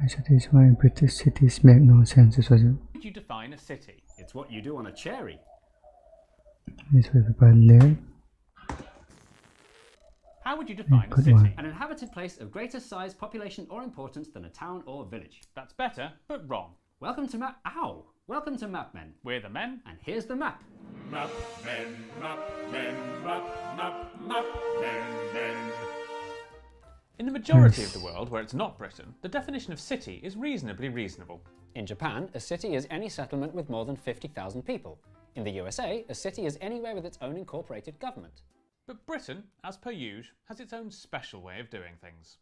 That is why British cities make no sense. This was How would you define a city? It's what you do on a cherry. this where people live. How would you define a Good city? one. An inhabited place of greater size, population or importance than a town or village. That's better, but wrong. Welcome to Welcome to Map Men. We're the men, and here's the map. Map men, map men, map men. In the majority of the world where it's not Britain, the definition of city is reasonably reasonable. In Japan, a city is any settlement with more than 50,000 people. In the USA, a city is anywhere with its own incorporated government. But Britain, as per usual, has its own special way of doing things.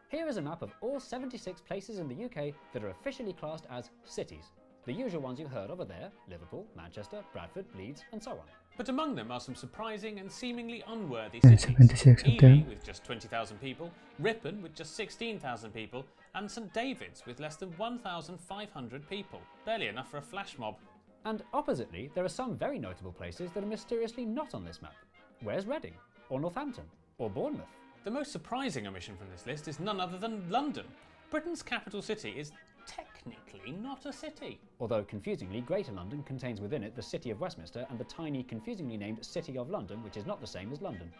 Here is a map of all 76 places in the UK that are officially classed as cities. The usual ones you've heard of are there: Liverpool, Manchester, Bradford, Leeds and so on. But among them are some surprising and seemingly unworthy cities. 76 of Ely them. with just 20,000 people, Ripon with just 16,000 people, and St David's with less than 1,500 people. Barely enough for a flash mob. And oppositely, there are some very notable places that are mysteriously not on this map. Where's Reading? Or Northampton? Or Bournemouth? The most surprising omission from this list is none other than London. Britain's capital city is technically not a city. Although confusingly, Greater London contains within it the City of Westminster and the tiny, confusingly named City of London, which is not the same as London.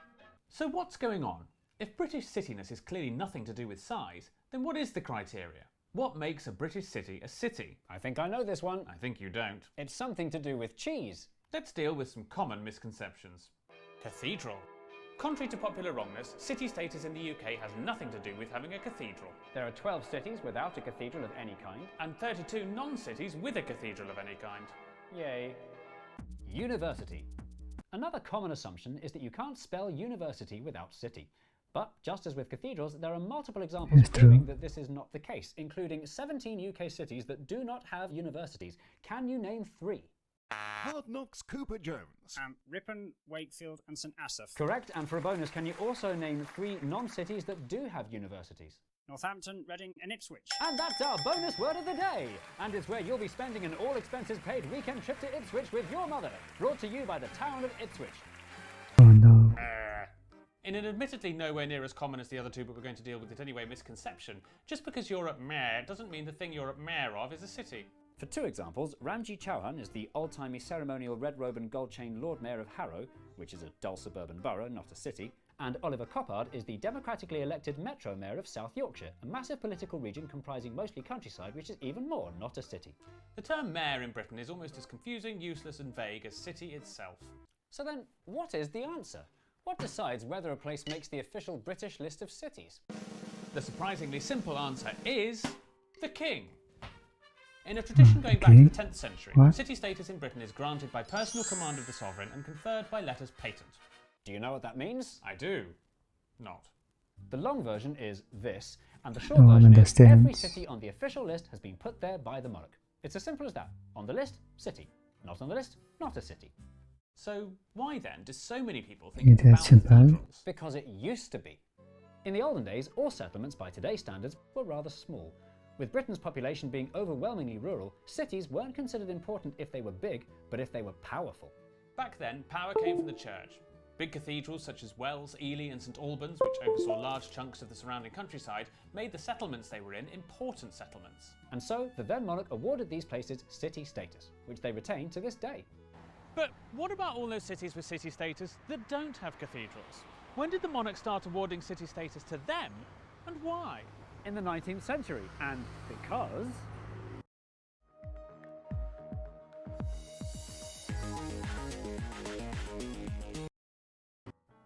So what's going on? If British cityness is clearly nothing to do with size, then what is the criteria? What makes a British city a city? I think I know this one. I think you don't. It's something to do with cheese. Let's deal with some common misconceptions. Cathedral. Contrary to popular wrongness, city status in the UK has nothing to do with having a cathedral. There are 12 cities without a cathedral of any kind, and 32 non-cities with a cathedral of any kind. Yay. University. Another common assumption is that you can't spell university without city. But just as with cathedrals, there are multiple examples proving that this is not the case, including 17 UK cities that do not have universities. Can you name 3? Hard Knocks Cooper Jones. Ripon, Wakefield and St Asaph. Correct, and for a bonus, can you also name 3 non-cities that do have universities? Northampton, Reading and Ipswich. And that's our bonus word of the day! And it's where you'll be spending an all-expenses-paid weekend trip to Ipswich with your mother. Brought to you by the town of Ipswich. Oh no. In an admittedly nowhere near as common as the other two, but we're going to deal with it anyway, misconception, just because you're at Mare doesn't mean the thing you're at Mare of is a city. For 2 examples, Ramji Chauhan is the old-timey ceremonial red robe and gold chain Lord Mayor of Harrow, which is a dull suburban borough, not a city, and Oliver Coppard is the democratically elected Metro Mayor of South Yorkshire, a massive political region comprising mostly countryside, which is even more not a city. The term mayor in Britain is almost as confusing, useless and vague as city itself. So then, what is the answer? What decides whether a place makes the official British list of cities? The surprisingly simple answer is the King. In a tradition going back to the 10th century, city status in Britain is granted by personal command of the sovereign and conferred by letters patent. Do you know what that means? I do. Not. The long version is this, and the short version is every city on the official list has been put there by the monarch. It's as simple as that. On the list, city. Not on the list, not a city. So why then do so many people think it's about cathedrals? Because it used to be. In the olden days, all settlements by today's standards were rather small. With Britain's population being overwhelmingly rural, cities weren't considered important if they were big, but if they were powerful. Back then, power came from the church. Big cathedrals such as Wells, Ely and St Albans, which oversaw large chunks of the surrounding countryside, made the settlements they were in important settlements. And so, the then monarch awarded these places city status, which they retain to this day. But what about all those cities with city status that don't have cathedrals? When did the monarch start awarding city status to them, and why? In the 19th century, and because...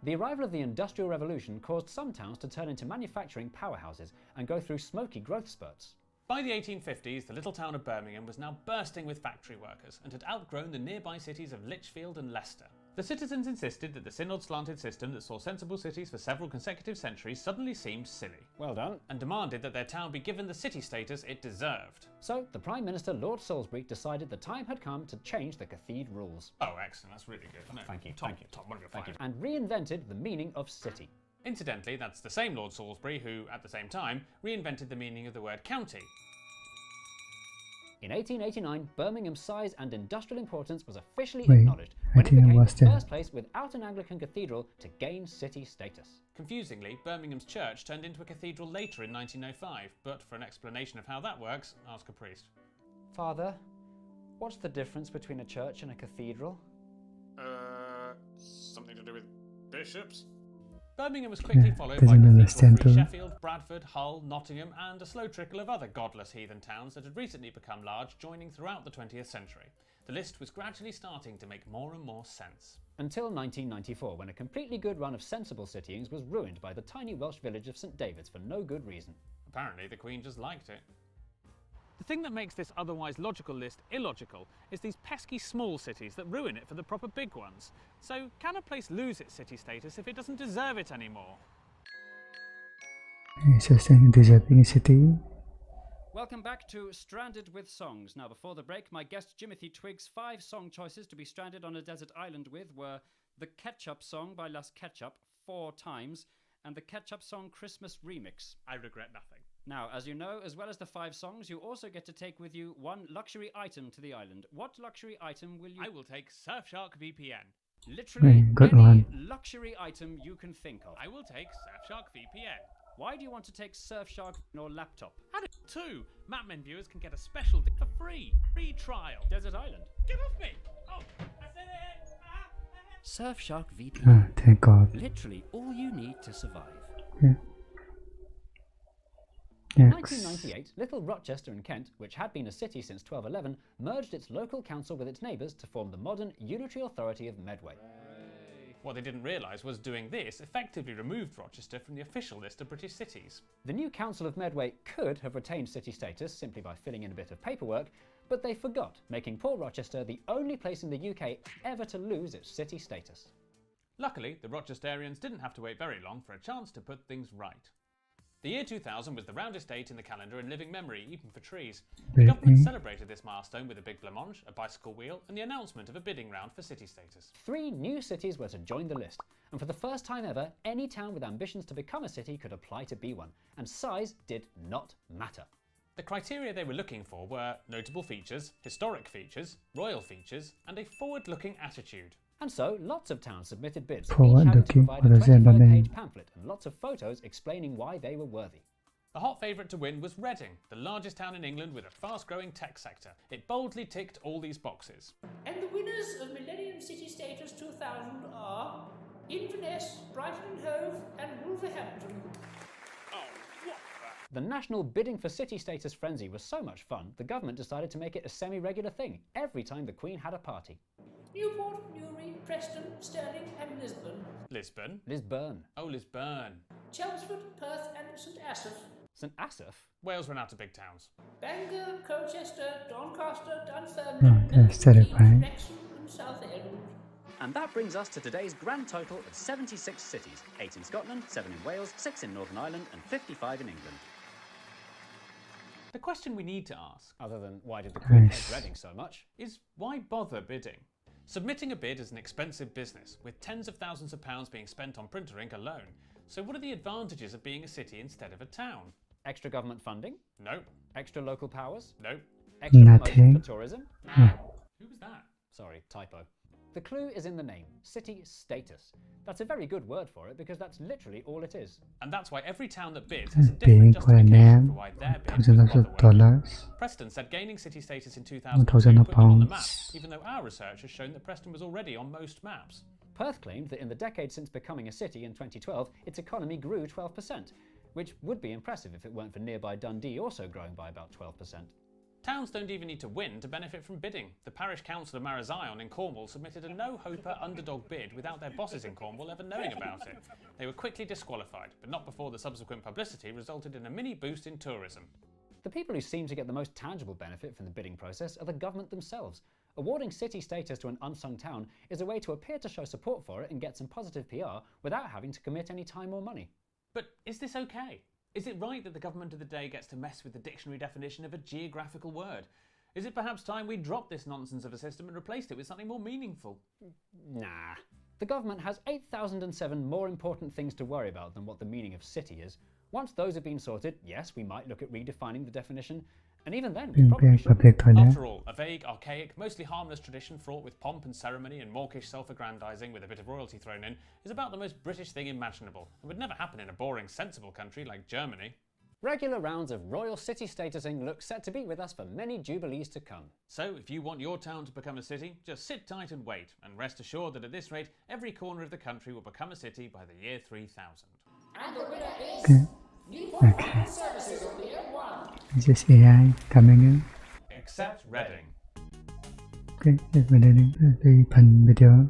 The arrival of the Industrial Revolution caused some towns to turn into manufacturing powerhouses and go through smoky growth spurts. By the 1850s, the little town of Birmingham was now bursting with factory workers and had outgrown the nearby cities of Lichfield and Leicester. The citizens insisted that the synod-slanted system that saw sensible cities for several consecutive centuries suddenly seemed silly. Well done. And demanded that their town be given the city status it deserved. So, the Prime Minister Lord Salisbury decided the time had come to change the cathedral rules. Oh, excellent. That's really good. No, thank you. Top one of your fire. And reinvented the meaning of city. Incidentally, that's the same Lord Salisbury who, at the same time, reinvented the meaning of the word county. In 1889, Birmingham's size and industrial importance was officially Wait, acknowledged I when it think I became was the there. first place without an Anglican cathedral to gain city status. Confusingly, Birmingham's church turned into a cathedral later in 1905, but for an explanation of how that works, ask a priest. Father, what's the difference between a church and a cathedral? Something to do with bishops? Birmingham was quickly Yeah, followed by doesn't Cathedral understand Free too. Sheffield, Bradford, Hull, Nottingham, and a slow trickle of other godless heathen towns that had recently become large, joining throughout the 20th century. The list was gradually starting to make more and more sense. Until 1994, when a completely good run of sensible cityings was ruined by the tiny Welsh village of St David's for no good reason. Apparently, the Queen just liked it. The thing that makes this otherwise logical list illogical is these pesky small cities that ruin it for the proper big ones. So, can a place lose its city status if it doesn't deserve it anymore? It's just saying deserving a city. Welcome back to Stranded with Songs. Now, before the break, my guest Jimothy Twig's 5 song choices to be stranded on a desert island with were the Ketchup song by Las Ketchup 4 times and the Ketchup song Christmas remix. I regret nothing. Now, as you know, as well as the 5 songs, you also get to take with you one luxury item to the island. What luxury item will you... I will take Surfshark VPN. Literally good any one. luxury item you can think of. I will take Surfshark VPN. Why do you want to take Surfshark on your laptop? And it too, Mapmen viewers can get a special deal for free. Free trial. Desert Island. Get off me! Oh, I said it! Surfshark VPN. Ah, thank God. Literally all you need to survive. Yeah. In Next. 1998, Little Rochester in Kent, which had been a city since 1211, merged its local council with its neighbours to form the modern unitary authority of Medway. What they didn't realise was doing this effectively removed Rochester from the official list of British cities. The new Council of Medway could have retained city status simply by filling in a bit of paperwork, but they forgot, making poor Rochester the only place in the UK ever to lose its city status. Luckily, the Rochesterians didn't have to wait very long for a chance to put things right. The year 2000 was the roundest date in the calendar in living memory, even for trees. The government celebrated this milestone with a big blancmange, a bicycle wheel, and the announcement of a bidding round for city status. 3 new cities were to join the list, and for the first time ever, any town with ambitions to become a city could apply to be one, and size did not matter. The criteria they were looking for were notable features, historic features, royal features, and a forward-looking attitude. And so, lots of towns submitted bids, each having to Forward-looking? provide What a does that mean? 25-page pamphlet and lots of photos explaining why they were worthy. The hot favourite to win was Reading, the largest town in England with a fast-growing tech sector. It boldly ticked all these boxes. And the winners of Millennium City Status 2000 are Inverness, Brighton and Hove, and Wolverhampton. The national bidding for city status frenzy was so much fun, the government decided to make it a semi-regular thing every time the Queen had a party. Newport, Newry, Preston, Stirling, and Lisbon. Lisbon? Lisburn. Oh, Lisburn. Chelmsford, Perth, and St Asaph. St Asaph? Wales ran out of big towns. Bangor, Colchester, Doncaster, Oh, Dunfermline, that's terrifying. Wrexham, and Southend. And that brings us to today's grand total of 76 cities, 8 in Scotland, 7 in Wales, 6 in Northern Ireland, and 55 in England. The question we need to ask, other than why did the Queen hate Reading so much, is why bother bidding? Submitting a bid is an expensive business, with tens of thousands of pounds being spent on printer ink alone. So what are the advantages of being a city instead of a town? Extra government funding? Nope. Extra local powers? Nope. Extra promotion for tourism? Who was that? Sorry, typo. The clue is in the name, city status. That's a very good word for it because that's literally all it is. And that's why every town that bids has a Paying different for a justification name, for why their bid was thousands of bother dollars. Preston said gaining city status in 1,000 2002 put them on the map, pounds. even though our research has shown that Preston was already on most maps. Perth claimed that in the decade since becoming a city in 2012, its economy grew 12%, which would be impressive if it weren't for nearby Dundee also growing by about 12%. Towns don't even need to win to benefit from bidding. The parish council of Marazion in Cornwall submitted a no-hoper underdog bid without their bosses in Cornwall ever knowing about it. They were quickly disqualified, but not before the subsequent publicity resulted in a mini boost in tourism. The people who seem to get the most tangible benefit from the bidding process are the government themselves. Awarding city status to an unsung town is a way to appear to show support for it and get some positive PR without having to commit any time or money. But is this okay? Is it right that the government of the day gets to mess with the dictionary definition of a geographical word? Is it perhaps time we dropped this nonsense of a system and replaced it with something more meaningful? Nah. The government has 8,007 more important things to worry about than what the meaning of city is. Once those have been sorted, yes, we might look at redefining the definition, and even then, เปลี่ we ยนแปลง probably ปรับ should. เปลี่ยนถอยแล้ว After all, a vague, archaic, mostly harmless tradition fraught with pomp and ceremony and mawkish self-aggrandizing with a bit of royalty thrown in is about the most British thing imaginable and would never happen in a boring, sensible country like Germany. Regular rounds of royal city statusing look set to be with us for many jubilees to come. So, if you want your town to become a city, just sit tight and wait, and rest assured that at this rate, every corner of the country will become a city by the year 3000. And the winner is Okay. Newport Okay. Services on the M1. This is AI coming in. Except Reading. Ok, đây là cái phần video